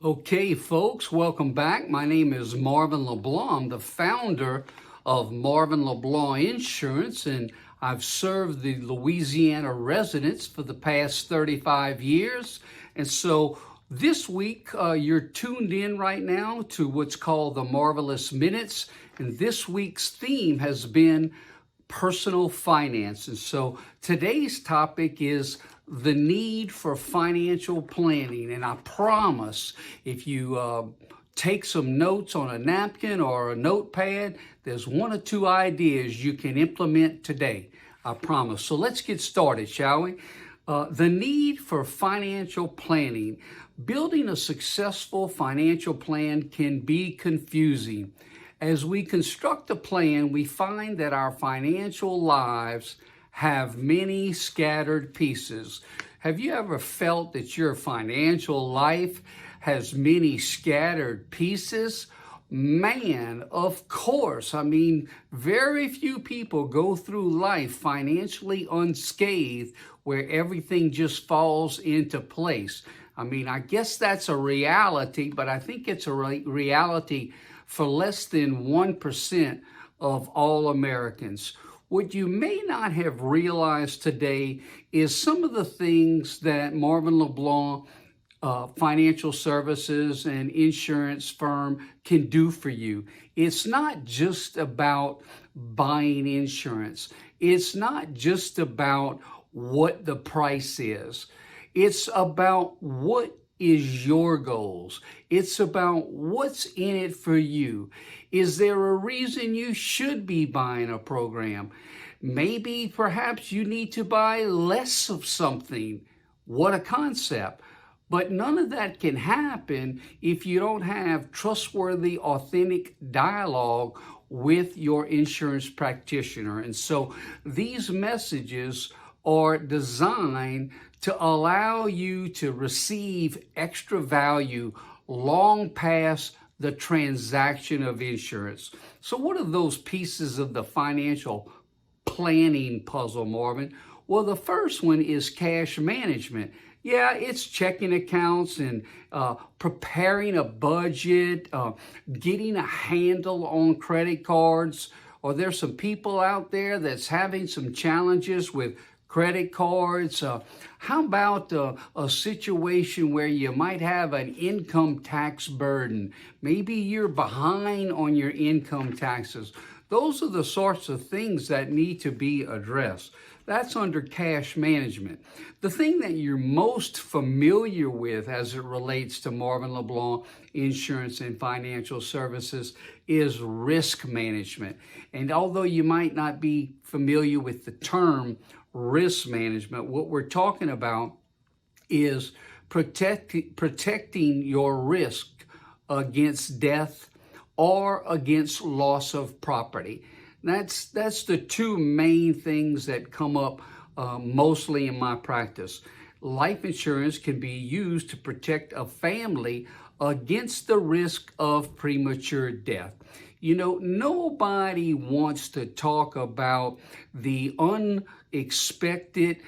Okay, folks, welcome back. My name is Marvin LeBlanc. I'm the founder of Marvin LeBlanc Insurance, and I've served the Louisiana residents for the past 35 years. And so this week, you're tuned in right now to what's called the Marvelous Minutes. And this week's theme has been personal finance. And so today's topic is the need for financial planning. And I promise if you take some notes on a napkin or a notepad, there's one or two ideas you can implement today. I promise. So let's get started, shall we? The need for financial planning. Building a successful financial plan can be confusing. As we construct a plan, we find that our financial lives have many scattered pieces. Have you ever felt that your financial life has many scattered pieces? Man, of course. I mean, very few people go through life financially unscathed where everything just falls into place. I mean, I guess that's a reality, but I think it's a reality for less than 1% of all Americans. What you may not have realized today is some of the things that Marvin LeBlanc financial services and insurance firm can do for you. It's not just about buying insurance. It's not just about what the price is. It's about what is your goals. It's about what's in it for you. Is there a reason you should be buying a program? Maybe perhaps you need to buy less of something. What a concept. But none of that can happen if you don't have trustworthy, authentic dialogue with your insurance practitioner. And so these messages are designed to allow you to receive extra value long past the transaction of insurance. So what are those pieces of the financial planning puzzle, Marvin? Well, the first one is cash management. Yeah, it's checking accounts and preparing a budget, getting a handle on credit cards. Or there's some people out there that's having some challenges with credit cards. How about a situation where you might have an income tax burden? Maybe you're behind on your income taxes. Those are the sorts of things that need to be addressed. That's under cash management. The thing that you're most familiar with as it relates to Marvin LeBlanc Insurance and Financial Services is risk management. And although you might not be familiar with the term risk management, what we're talking about is protecting your risk against death or against loss of property. That's the two main things that come up mostly in my practice. Life insurance can be used to protect a family against the risk of premature death. You know, nobody wants to talk about the unexpected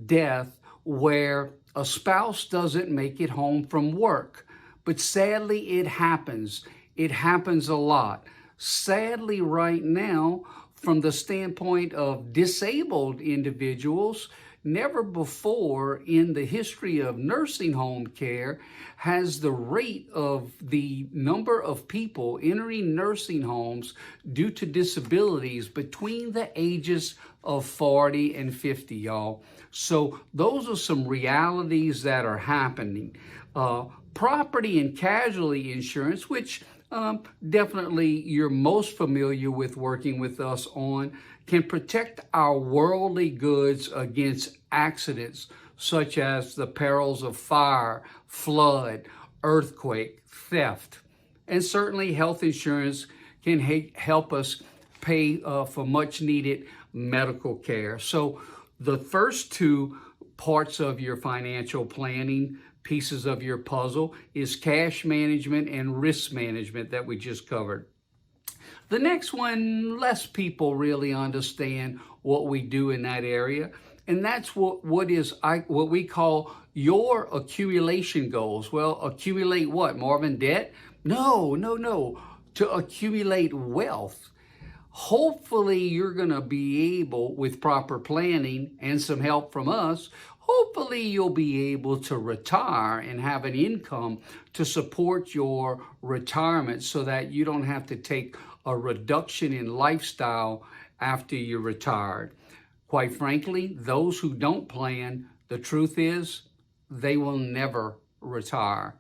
death where a spouse doesn't make it home from work. But sadly, it happens. It happens a lot. Sadly, right now, from the standpoint of disabled individuals, never before in the history of nursing home care has the rate of the number of people entering nursing homes due to disabilities between the ages of 40 and 50, y'all. So those are some realities that are happening. Property and casualty insurance, which definitely you're most familiar with working with us on, can protect our worldly goods against accidents such as the perils of fire, flood, earthquake, theft. And certainly health insurance can help us pay for much needed medical care. So the first two parts of your financial planning pieces of your puzzle is cash management and risk management that we just covered. The next one, less people really understand what we do in that area, And that's what we call your accumulation goals. Well, accumulate what, Marvin? Debt? No, no, no. To accumulate wealth. Hopefully, you're going to be able, with proper planning and some help from us, hopefully you'll be able to retire and have an income to support your retirement so that you don't have to take a reduction in lifestyle after you're retired. Quite frankly, those who don't plan, the truth is, they will never retire.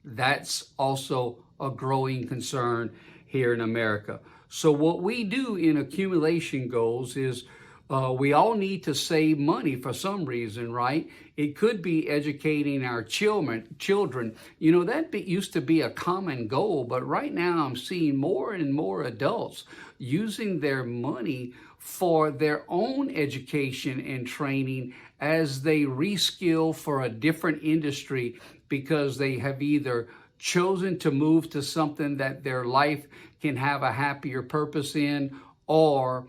That's also a growing concern here in America. So what we do in accumulation goals is we all need to save money for some reason, right? It could be educating our children. You know, that used to be a common goal, but right now I'm seeing more and more adults using their money for their own education and training as they reskill for a different industry because they have either chosen to move to something that their life can have a happier purpose in, or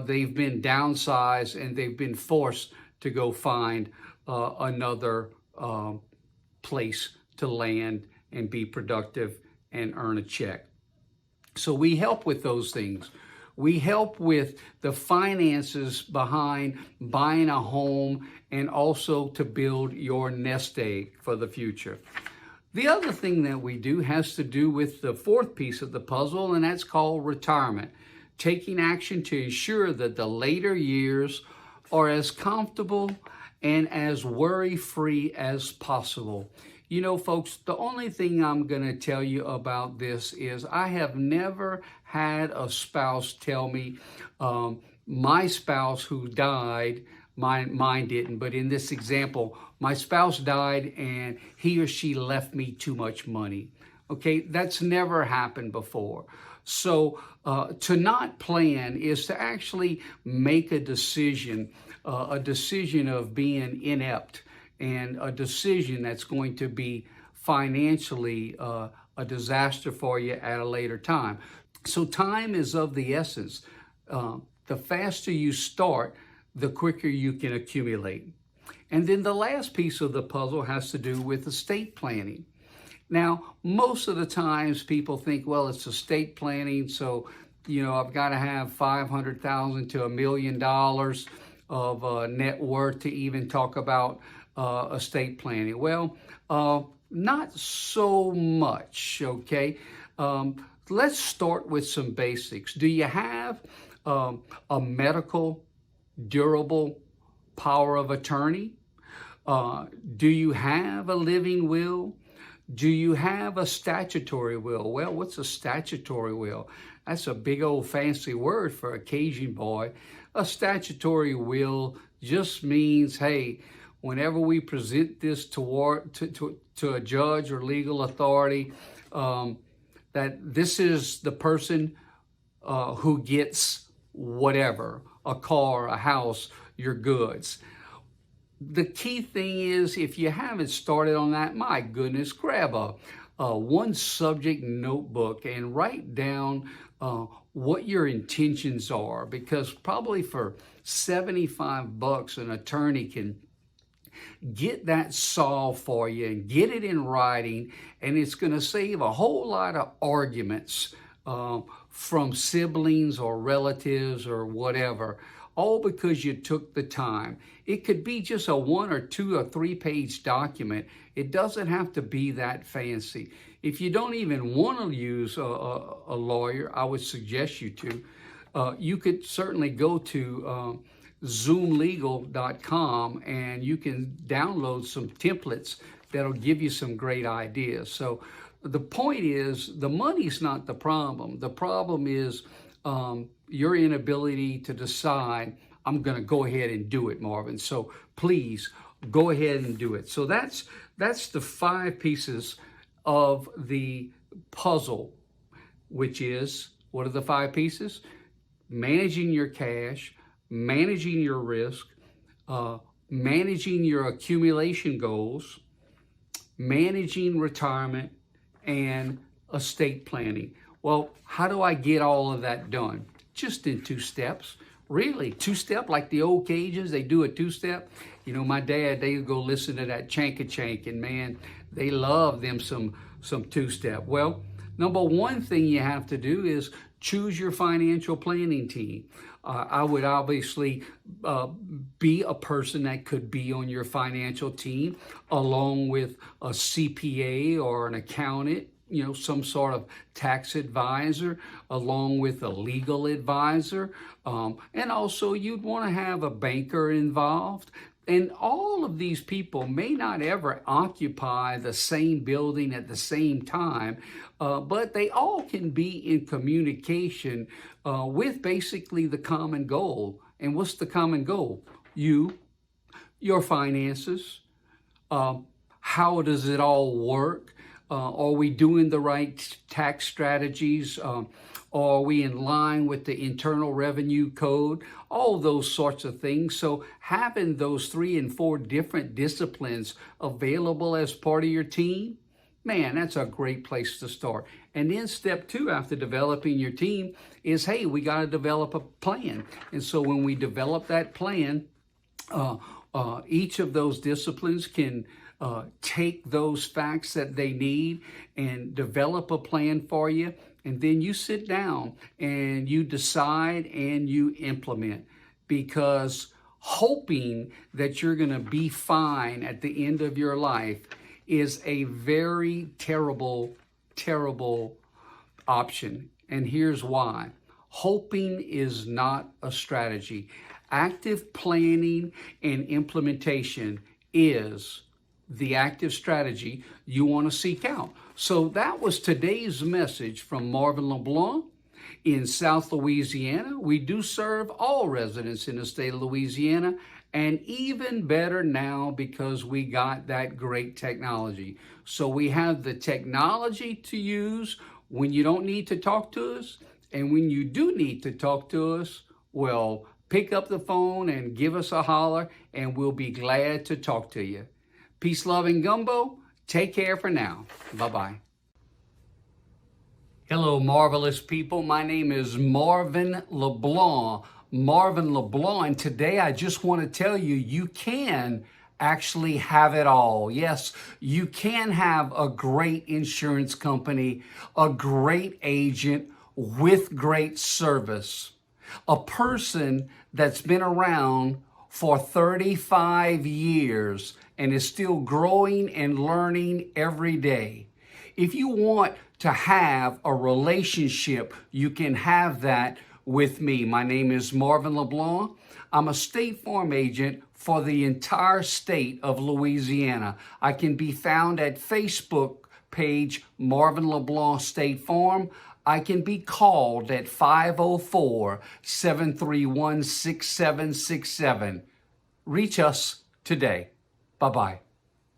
they've been downsized and they've been forced to go find another place to land and be productive and earn a check. So we help with those things. We help with the finances behind buying a home and also to build your nest egg for the future. The other thing that we do has to do with the fourth piece of the puzzle, and that's called retirement. Taking action to ensure that the later years are as comfortable and as worry-free as possible. You know, folks, the only thing I'm going to tell you about this is I have never had a spouse tell me, my spouse who died, mine didn't, but in this example, my spouse died and he or she left me too much money. Okay, that's never happened before. So to not plan is to actually make a decision of being inept, and a decision that's going to be financially a disaster for you at a later time. So time is of the essence. The faster you start, the quicker you can accumulate. And then the last piece of the puzzle has to do with estate planning. Now, most of the times people think, well, it's estate planning, so, you know, I've got to have $500,000 to $1 million of net worth to even talk about estate planning. Well, not so much, okay? Let's start with some basics. Do you have a medical, durable power of attorney? Do you have a living will? Do you have a statutory will? Well, what's a statutory will? That's a big old fancy word for a Cajun boy. A statutory will just means, hey, whenever we present this to a judge or legal authority, that this is the person who gets whatever, a car, a house, your goods. The key thing is, if you haven't started on that, my goodness, grab a one subject notebook and write down what your intentions are, because probably for $75 an attorney can get that solved for you and get it in writing, and it's going to save a whole lot of arguments from siblings or relatives or whatever, all because you took the time. It could be just a 1 or 2 or 3 page document. It doesn't have to be that fancy. If you don't even want to use a lawyer, I would suggest you to. You could certainly go to zoomlegal.com and you can download some templates that'll give you some great ideas. So the point is, the money's not the problem. The problem is your inability to decide, I'm going to go ahead and do it, Marvin. So please go ahead and do it. So that's the 5 pieces of the puzzle, which is, what are the 5 pieces? Managing your cash, managing your risk, managing your accumulation goals, managing retirement, and estate planning. Well, how do I get all of that done? Just in 2 steps. Really? Two-step, like the old Cajuns, they do a two-step? You know, my dad, they go listen to that Chank, and man, they love them some two-step. Well, number one thing you have to do is choose your financial planning team. I would obviously be a person that could be on your financial team, along with a CPA or an accountant, you know, some sort of tax advisor, along with a legal advisor. And also you'd want to have a banker involved. And all of these people may not ever occupy the same building at the same time, but they all can be in communication with basically the common goal. And what's the common goal? Your finances. How does it all work? Are we doing the right tax strategies? Are we in line with the Internal Revenue Code? All those sorts of things. So having those 3 and 4 different disciplines available as part of your team, man, that's a great place to start. And then step 2 after developing your team is, hey, we got to develop a plan. And so when we develop that plan, each of those disciplines can take those facts that they need and develop a plan for you. And then you sit down and you decide and you implement, because hoping that you're going to be fine at the end of your life is a very terrible, terrible option. And here's why. Hoping is not a strategy. Active planning and implementation is the active strategy you want to seek out. So that was today's message from Marvin LeBlanc in South Louisiana. We do serve all residents in the state of Louisiana, and even better now because we got that great technology. So we have the technology to use when you don't need to talk to us, and when you do need to talk to us, well, pick up the phone and give us a holler, and we'll be glad to talk to you. Peace, love, and gumbo. Take care for now. Bye-bye. Hello, marvelous people. My name is Marvin LeBlanc. Marvin LeBlanc, and today I just want to tell you, you can actually have it all. Yes, you can have a great insurance company, a great agent with great service, a person that's been around for 35 years and is still growing and learning every day. If you want to have a relationship, you can have that with me. My name is Marvin LeBlanc. I'm a State Farm agent for the entire state of Louisiana. I can be found at Facebook page Marvin LeBlanc State Farm. I can be called at 504-731-6767. Reach us today. Bye-bye.